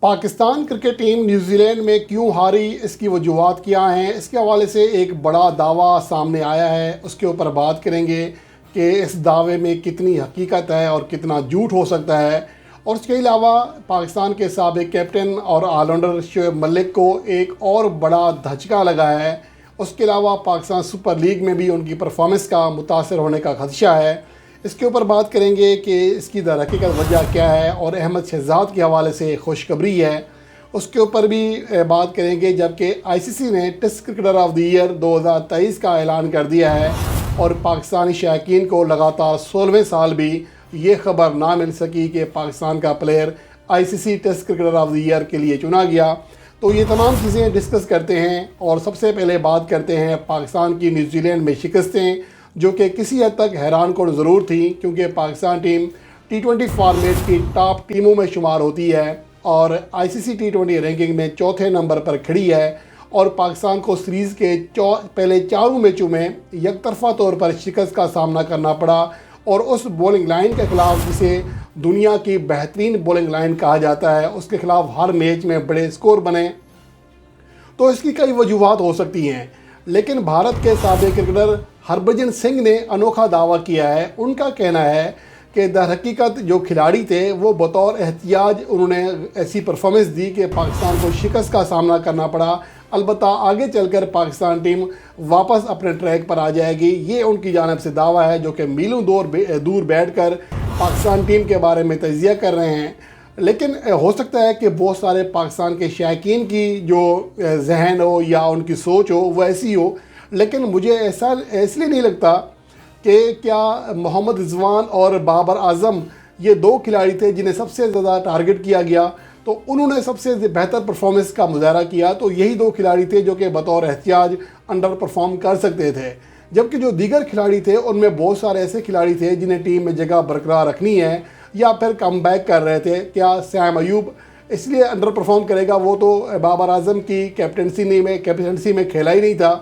Pakistan cricket team New Zealand میں کیوں ہاری، اس کی وجوہات کیا ہیں، اس کے حوالے سے ایک بڑا دعویٰ سامنے آیا ہے۔ اس کے اوپر بات کریں گے کہ اس دعوے میں کتنی حقیقت ہے اور کتنا جھوٹ ہو سکتا ہے۔ اور اس کے علاوہ پاکستان کے سابق کیپٹن اور آل راؤنڈر شعیب ملک کو ایک اور بڑا دھچکا لگا ہے۔ اس کے علاوہ پاکستان سپر لیگ میں بھی ان کی پرفارمنس کا متاثر ہونے کا خدشہ ہے۔ اس کے اوپر بات کریں گے کہ اس کی در حقیقت وجہ کیا ہے، اور احمد شہزاد کے حوالے سے خوشخبری ہے، اس کے اوپر بھی بات کریں گے۔ جبکہ آئی سی سی نے test cricketer of the year 2023 کا اعلان کر دیا ہے، اور پاکستانی شائقین کو لگاتار 16ویں سال بھی یہ خبر نہ مل سکی کہ پاکستان کا player I C C test cricketer of the year کے لیے چنا گیا۔ تو یہ تمام چیزیں ڈسکس کرتے ہیں، اور سب سے پہلے بات کرتے ہیں پاکستان کی نیوزی لینڈ میں شکستیں، جو کہ کسی حد تک حیران کن ضرور تھیں، کیونکہ پاکستان ٹیم T20 فارمیٹ کی ٹاپ ٹیموں میں شمار ہوتی ہے، اور آئی سی سی T20 رینکنگ میں چوتھے نمبر پر کھڑی ہے، اور پاکستان کو سیریز کے پہلے چاروں میچوں میں یک طرفہ طور پر شکست کا سامنا کرنا پڑا، اور اس بولنگ لائن کے خلاف، جسے دنیا کی بہترین بولنگ لائن کہا جاتا ہے، اس کے خلاف ہر میچ میں بڑے سکور بنے۔ تو اس کی کئی وجوہات ہو سکتی ہیں، لیکن بھارت کے سابق کرکٹر ہربھجن سنگھ نے انوکھا دعویٰ کیا ہے۔ ان کا کہنا ہے کہ در حقیقت جو کھلاڑی تھے وہ بطور احتیاط انہوں نے ایسی پرفارمنس دی کہ پاکستان کو شکست کا سامنا کرنا پڑا۔ البتہ آگے چل کر پاکستان ٹیم واپس اپنے ٹریک پر آ جائے گی، یہ ان کی جانب سے دعویٰ ہے، جو کہ میلوں دور بیٹھ کر پاکستان ٹیم کے بارے میں تجزیہ کر رہے ہیں۔ لیکن ہو سکتا ہے کہ بہت سارے پاکستان کے شائقین کی جو ذہن ہو یا ان کی سوچ ہو وہ ایسی ہو، لیکن مجھے ایسا اس لیے نہیں لگتا کہ کیا محمد رضوان اور بابر اعظم یہ دو کھلاڑی تھے جنہیں سب سے زیادہ ٹارگٹ کیا گیا، تو انہوں نے سب سے بہتر پرفارمنس کا مظاہرہ کیا، تو یہی دو کھلاڑی تھے جو کہ بطور احتیاط انڈر پرفارم کر سکتے تھے۔ جبکہ جو دیگر کھلاڑی تھے ان میں بہت سارے ایسے کھلاڑی تھے جنہیں ٹیم میں جگہ برقرار رکھنی ہے یا پھر کم بیک کر رہے تھے۔ کیا سیم ایوب اس لیے انڈر پرفارم کرے گا؟ وہ تو بابر اعظم کی کیپٹنسی میں کھیلا ہی نہیں تھا،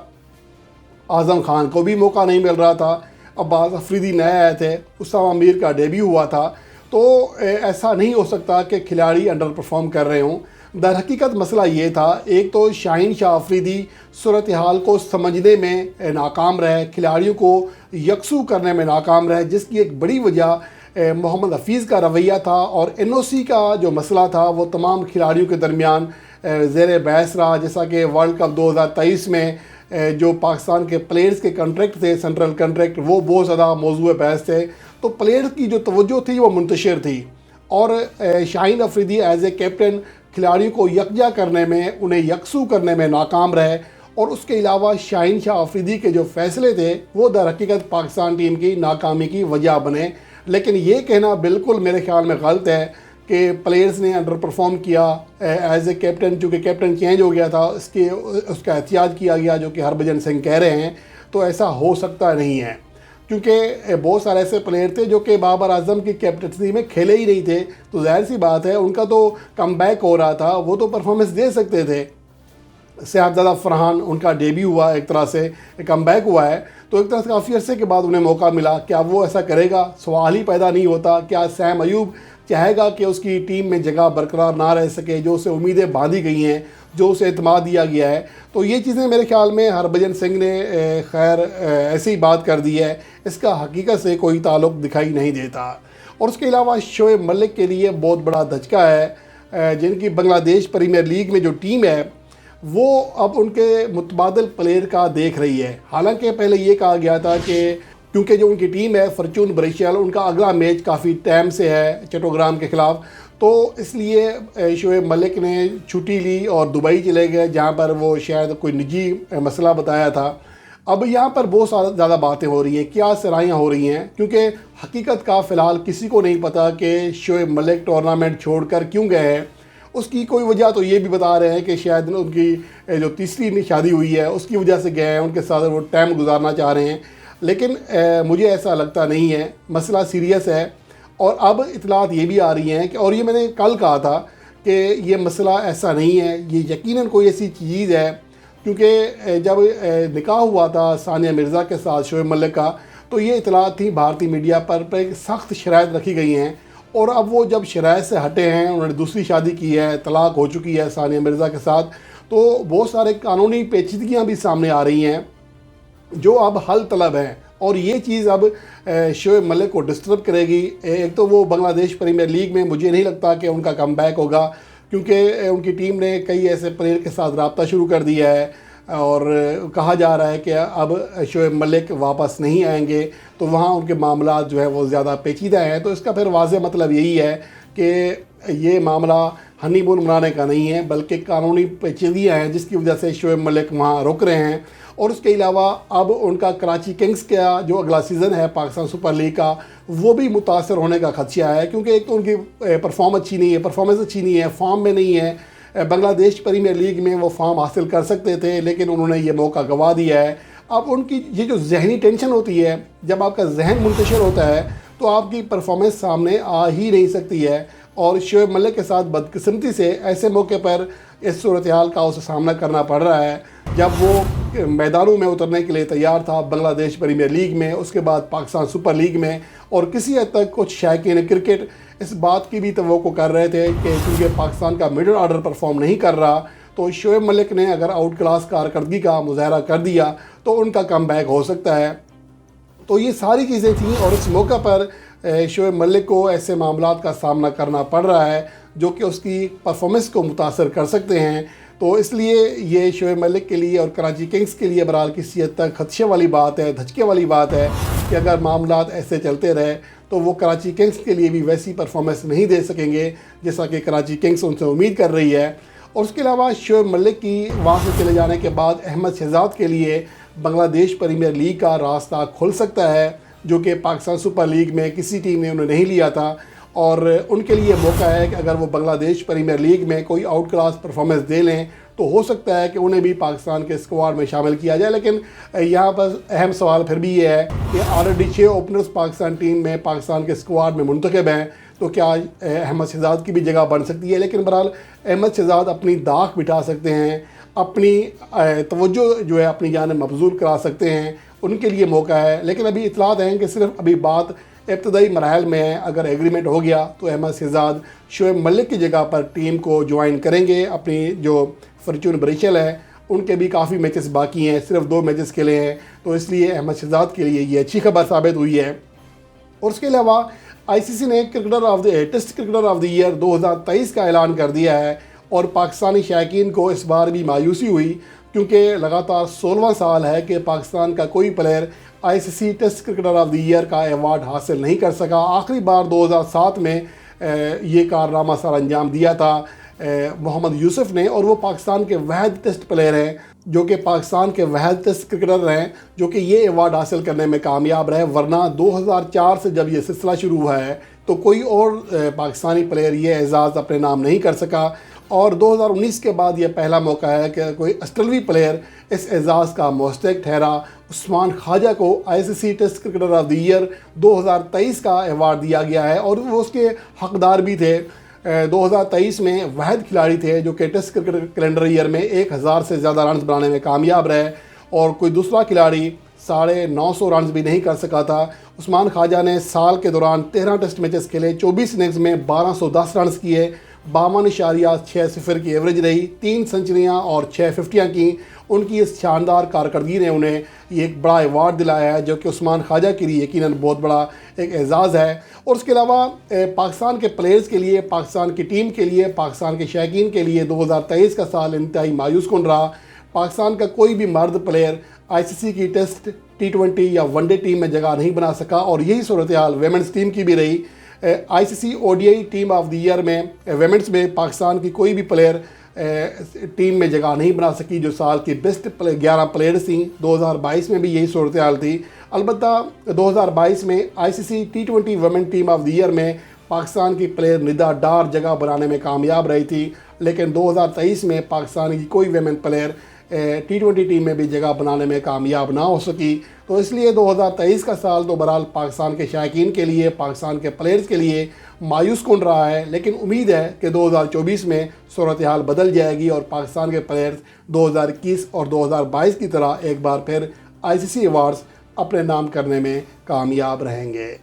اعظم خان کو بھی موقع نہیں مل رہا تھا، عباس افریدی نئے آئے تھے، اسامہ میر کا ڈیبیو ہوا تھا، تو ایسا نہیں ہو سکتا کہ کھلاڑی انڈر پرفارم کر رہے ہوں۔ در حقیقت مسئلہ یہ تھا، ایک تو شاہین شاہ افریدی صورتحال کو سمجھنے میں ناکام رہے، کھلاڑیوں کو یکسو کرنے میں ناکام رہے، جس کی ایک بڑی وجہ محمد حفیظ کا رویہ تھا، اور این او سی کا جو مسئلہ تھا وہ تمام کھلاڑیوں کے درمیان زیر بحث رہا۔ جیسا کہ ورلڈ کپ 2023 میں جو پاکستان کے پلیئرز کے کنٹریکٹ تھے، سینٹرل کنٹریکٹ، وہ بہت زیادہ موضوع بحث تھے، تو پلیئرز کی جو توجہ تھی وہ منتشر تھی، اور شاہین افریدی ایز اے کیپٹن کھلاڑیوں کو یکجا کرنے میں، انہیں یکسو کرنے میں ناکام رہے، اور اس کے علاوہ شاہین شاہ افریدی کے جو فیصلے تھے وہ در حقیقت پاکستان ٹیم کی ناکامی کی وجہ بنے۔ لیکن یہ کہنا بالکل میرے خیال میں غلط ہے کہ پلیئرز نے انڈر پرفارم کیا ایز اے کیپٹن، چونکہ کیپٹن چینج ہو گیا تھا، اس کا احتیاط کیا گیا، جو کہ ہربھجن سنگھ کہہ رہے ہیں، تو ایسا ہو سکتا نہیں ہے، کیونکہ بہت سارے ایسے پلیئر تھے جو کہ بابر اعظم کی کیپٹنسی میں کھیلے ہی نہیں تھے، تو ظاہر سی بات ہے ان کا تو کم بیک ہو رہا تھا، وہ تو پرفارمنس دے سکتے تھے۔ شہزادہ فرحان، ان کا ڈیبیو ہوا، ایک طرح سے کم بیک ہوا ہے، تو ایک طرح سے کافی عرصے کے بعد انہیں موقع ملا، کیا وہ ایسا کرے گا؟ سوال ہی پیدا نہیں ہوتا۔ کیا سیم ایوب چاہے گا کہ اس کی ٹیم میں جگہ برقرار نہ رہ سکے، جو اسے امیدیں باندھی گئی ہیں، جو اسے اعتماد دیا گیا ہے؟ تو یہ چیزیں میرے خیال میں ہربھجن سنگھ نے خیر ایسی بات کر دی ہے، اس کا حقیقت سے کوئی تعلق دکھائی نہیں دیتا۔ اور اس کے علاوہ شعیب ملک کے لیے بہت بڑا دھچکا ہے، جن کی بنگلہ دیش پریمیئر لیگ میں جو ٹیم ہے وہ اب ان کے متبادل پلیئر کا دیکھ رہی ہے۔ حالانکہ پہلے یہ کہا گیا تھا کہ کیونکہ جو ان کی ٹیم ہے فارچون بریشل، ان کا اگلا میچ کافی ٹائم سے ہے چٹوگرام کے خلاف، تو اس لیے شعیب ملک نے چھٹی لی اور دبئی چلے گئے، جہاں پر وہ شاید کوئی نجی مسئلہ بتایا تھا۔ اب یہاں پر بہت زیادہ باتیں ہو رہی ہیں، کیا سرائیاں ہو رہی ہیں، کیونکہ حقیقت کا فی الحال کسی کو نہیں پتا کہ شعیب ملک ٹورنامنٹ چھوڑ کر کیوں گئے ہیں۔ اس کی کوئی وجہ تو یہ بھی بتا رہے ہیں کہ شاید ان کی جو تیسری شادی ہوئی ہے اس کی وجہ سے گئے ہیں، ان کے ساتھ وہ ٹائم گزارنا چاہ رہے ہیں، لیکن مجھے ایسا لگتا نہیں ہے، مسئلہ سیریس ہے۔ اور اب اطلاعات یہ بھی آ رہی ہیں کہ، اور یہ میں نے کل کہا تھا کہ یہ مسئلہ ایسا نہیں ہے، یہ یقیناً کوئی ایسی چیز ہے، کیونکہ جب نکاح ہوا تھا ثانیہ مرزا کے ساتھ شعیب ملک کا، تو یہ اطلاعات تھیں بھارتی میڈیا پر ایک سخت شرائط رکھی گئی ہیں، اور اب وہ جب شرائط سے ہٹے ہیں، انہوں نے دوسری شادی کی ہے، طلاق ہو چکی ہے ثانیہ مرزا کے ساتھ، تو بہت سارے قانونی پیچیدگیاں بھی سامنے آ رہی ہیں جو اب حل طلب ہیں، اور یہ چیز اب شعیب ملک کو ڈسٹرب کرے گی۔ ایک تو وہ بنگلہ دیش پریمیئر لیگ میں مجھے نہیں لگتا کہ ان کا کم بیک ہوگا، کیونکہ ان کی ٹیم نے کئی ایسے پلیئر کے ساتھ رابطہ شروع کر دیا ہے، اور کہا جا رہا ہے کہ اب شعیب ملک واپس نہیں آئیں گے، تو وہاں ان کے معاملات جو ہے وہ زیادہ پیچیدہ ہیں۔ تو اس کا پھر واضح مطلب یہی ہے کہ یہ معاملہ ہنی مون منانے کا نہیں ہے، بلکہ قانونی پیچیدگیاں ہیں جس کی وجہ سے شعیب ملک وہاں رک رہے ہیں۔ اور اس کے علاوہ اب ان کا کراچی کنگز کا جو اگلا سیزن ہے پاکستان سپر لیگ کا، وہ بھی متاثر ہونے کا خدشہ ہے، کیونکہ ایک تو ان کی پرفارمنس اچھی نہیں ہے، فارم میں نہیں ہے۔ بنگلہ دیش پریمیئر لیگ میں وہ فارم حاصل کر سکتے تھے، لیکن انہوں نے یہ موقع گنوا دیا ہے۔ اب ان کی یہ جو ذہنی ٹینشن ہوتی ہے، جب آپ کا ذہن منتشر ہوتا ہے تو آپ کی پرفارمنس سامنے آ ہی نہیں سکتی ہے، اور شعیب ملک کے ساتھ بدقسمتی سے ایسے موقع پر اس صورتحال کا اسے سامنا کرنا پڑ رہا ہے جب وہ میدانوں میں اترنے کے لیے تیار تھا بنگلہ دیش پریمیئر لیگ میں، اس کے بعد پاکستان سپر لیگ میں، اور کسی حد تک کچھ شائقین کرکٹ اس بات کی بھی توقع کر رہے تھے کہ کیونکہ پاکستان کا مڈل آرڈر پرفارم نہیں کر رہا، تو شعیب ملک نے اگر آؤٹ کلاس کارکردگی کا مظاہرہ کر دیا تو ان کا کم بیک ہو سکتا ہے۔ تو یہ ساری چیزیں تھیں، اور اس موقع پر شعیب ملک کو ایسے معاملات کا سامنا کرنا پڑ رہا ہے جو کہ اس کی پرفارمنس کو متاثر کر سکتے ہیں۔ تو اس لیے یہ شعیب ملک کے لیے اور کراچی کنگز کے لیے بہرحال کسی حد تک خدشے والی بات ہے، دھچکے والی بات ہے کہ اگر معاملات ایسے چلتے رہے تو وہ کراچی کنگز کے لیے بھی ویسی پرفارمنس نہیں دے سکیں گے جیسا کہ کراچی کنگز ان سے امید کر رہی ہے۔ اور اس کے علاوہ شعیب ملک کی وہاں سے چلے جانے کے بعد احمد شہزاد کے لیے بنگلہ دیش پریمیئر لیگ کا راستہ کھل سکتا ہے، جو کہ پاکستان سپر لیگ میں کسی ٹیم نے انہیں نہیں لیا تھا، اور ان کے لیے موقع ہے کہ اگر وہ بنگلہ دیش پریمیئر لیگ میں کوئی آؤٹ کلاس پرفارمنس دے لیں تو ہو سکتا ہے کہ انہیں بھی پاکستان کے اسکواڈ میں شامل کیا جائے۔ لیکن یہاں پر اہم سوال پھر بھی یہ ہے کہ آلریڈی 6 اوپنرز پاکستان ٹیم میں پاکستان کے اسکواڈ میں منتخب ہیں، تو کیا احمد شہزاد کی بھی جگہ بن سکتی ہے؟ لیکن بہرحال احمد شہزاد اپنی داغ بٹھا سکتے ہیں، اپنی توجہ جو ہے اپنی جانب مبذول کرا سکتے ہیں، ان کے لیے موقع ہے۔ لیکن ابھی اطلاعات ہیں کہ صرف ابھی بات ابتدائی مراحل میں ہے، اگر ایگریمنٹ ہو گیا تو احمد شہزاد شعیب ملک کی جگہ پر ٹیم کو جوائن کریں گے۔ اپنی جو فارچون بریچل ہے ان کے بھی کافی میچز باقی ہیں، صرف 2 میچز کھیلے ہیں، تو اس لیے احمد شہزاد کے لیے یہ اچھی خبر ثابت ہوئی ہے۔ اور اس کے علاوہ آئی سی سی نے test cricketer of the year 2023 کا اعلان کر دیا ہے، اور پاکستانی شائقین کو اس بار بھی مایوسی ہوئی، کیونکہ لگاتار 16واں سال ہے کہ پاکستان کا کوئی player I C C test cricketer of the year کا ایوارڈ حاصل نہیں کر سکا۔ آخری بار 2007 میں یہ کارنامہ سر انجام دیا تھا محمد یوسف نے، اور وہ پاکستان کے واحد ٹیسٹ پلیئر ہیں جو کہ پاکستان کے واحد ٹیسٹ کرکٹر ہیں جو کہ یہ ایوارڈ حاصل کرنے میں کامیاب رہے، ورنہ 2004 سے جب یہ سلسلہ شروع ہوا ہے تو کوئی اور پاکستانی پلیئر یہ اعزاز اپنے نام نہیں کر سکا، اور 2019 کے بعد یہ پہلا موقع ہے کہ کوئی آسٹریلوی پلیئر اس اعزاز کا مستحق ٹھہرا۔ عثمان خواجہ کو I C C test cricketer of the year 2023 کا ایوارڈ دیا گیا ہے، اور وہ اس کے حقدار بھی تھے۔ 2023 میں واحد کھلاڑی تھے جو کہ ٹیسٹ کرکٹ کیلنڈر ایئر میں 1000 سے زیادہ رنز بنانے میں کامیاب رہے، اور کوئی دوسرا کھلاڑی 950 رنز بھی نہیں کر سکا تھا۔ عثمان خواجہ نے سال کے دوران 13 ٹیسٹ میچز کھیلے، 24 اننگز میں 1210 رنز کیے، 52.60 کی ایوریج رہی، 3 سنچریاں اور 6 ففٹیاں کی۔ ان کی اس شاندار کارکردگی نے انہیں یہ ایک بڑا ایوارڈ دلایا ہے، جو کہ عثمان خواجہ کے لیے یقیناً بہت بڑا ایک اعزاز ہے۔ اور اس کے علاوہ پاکستان کے پلیئرز کے لیے، پاکستان کی ٹیم کے لیے، پاکستان کے شائقین کے لیے 2023 کا سال انتہائی مایوس کن رہا۔ پاکستان کا کوئی بھی مرد پلیئر آئی سی سی کی ٹیسٹ، T20 یا ون ڈے ٹیم میں جگہ نہیں بنا سکا، اور یہی صورتحال ویمنز ٹیم کی بھی رہی۔ آئی سی سی او ڈی آئی ٹیم آف دی ایئر میں ویمنز میں پاکستان کی کوئی بھی پلیئر ٹیم میں جگہ نہیں بنا سکی جو سال کی بیسٹ 11 پلیئرز تھیں۔ 2022 میں بھی یہی صورتحال تھی۔ البتہ 2022 میں I C C T20 women team of the year میں پاکستان کی پلیئر ندا ڈار جگہ بنانے میں کامیاب رہی تھی، لیکن 2023 میں پاکستان کی کوئی ویمن پلیئر T20 ٹیم میں بھی جگہ بنانے میں کامیاب نہ ہو سکی۔ تو اس لیے 2023 کا سال تو بہرحال پاکستان کے شائقین کے لیے، پاکستان کے پلیئرز کے لیے مایوس کن رہا ہے، لیکن امید ہے کہ 2024 میں صورتحال بدل جائے گی، اور پاکستان کے پلیئرز 2021 اور 2022 کی طرح ایک بار پھر آئی سی سی ایوارڈز اپنے نام کرنے میں کامیاب رہیں گے۔